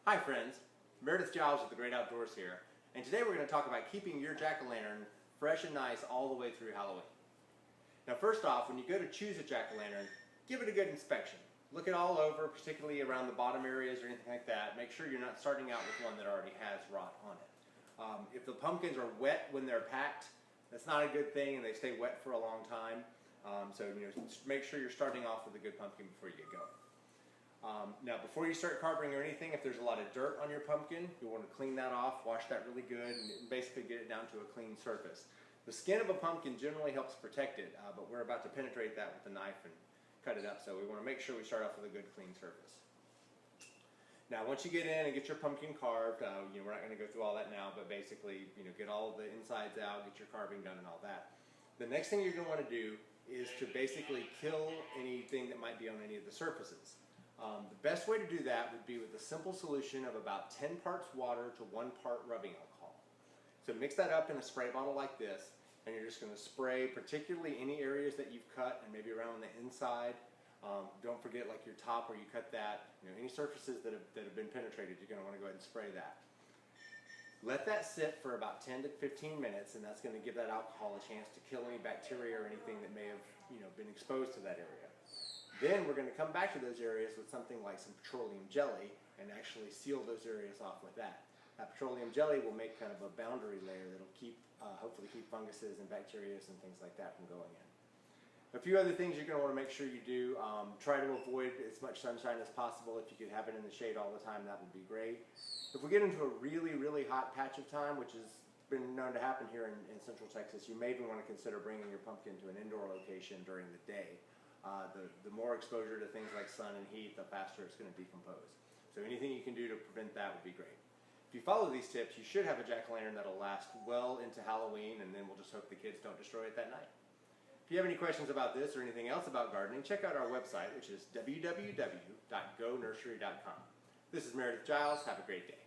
Hi friends, Meredith Giles with the Great Outdoors here, and today we're going to talk about keeping your jack-o'-lantern fresh and nice all the way through Halloween. Now first off, when you go to choose a jack-o'-lantern, give it a good inspection. Look it all over, particularly around the bottom areas or anything like that. Make sure you're not starting out with one that already has rot on it. If the pumpkins are wet when they're packed, that's not a good thing, and they stay wet for a long time. So make sure you're starting off with a good pumpkin before you get going. Now before you start carving or anything, if there's a lot of dirt on your pumpkin, you'll want to clean that off, wash that really good, and basically get it down to a clean surface. The skin of a pumpkin generally helps protect it, but we're about to penetrate that with a knife and cut it up, so we want to make sure we start off with a good clean surface. Now once you get in and get your pumpkin carved, we're not going to go through all that now, but basically get all the insides out, get your carving done and all that. The next thing you're going to want to do is to basically kill anything that might be on any of the surfaces. The best way to do that would be with a simple solution of about 10 parts water to 1 part rubbing alcohol. So mix that up in a spray bottle like this, and you're just going to spray particularly any areas that you've cut and maybe around the inside. Don't forget like your top where you cut that, any surfaces that have been penetrated, you're going to want to go ahead and spray that. Let that sit for about 10 to 15 minutes, and that's going to give that alcohol a chance to kill any bacteria or anything that may have been exposed to that area. Then we're going to come back to those areas with something like some petroleum jelly and actually seal those areas off with that. That petroleum jelly will make kind of a boundary layer that will hopefully keep funguses and bacteria and things like that from going in. A few other things you're going to want to make sure you do. Try to avoid as much sunshine as possible. If you could have it in the shade all the time, that would be great. If we get into a really, really hot patch of time, which has been known to happen here in Central Texas, you may even want to consider bringing your pumpkin to an indoor location during the day. The more exposure to things like sun and heat, the faster it's going to decompose. So anything you can do to prevent that would be great. If you follow these tips, you should have a jack-o'-lantern that'll last well into Halloween, and then we'll just hope the kids don't destroy it that night. If you have any questions about this or anything else about gardening, check out our website, which is www.gonursery.com. This is Meredith Giles. Have a great day.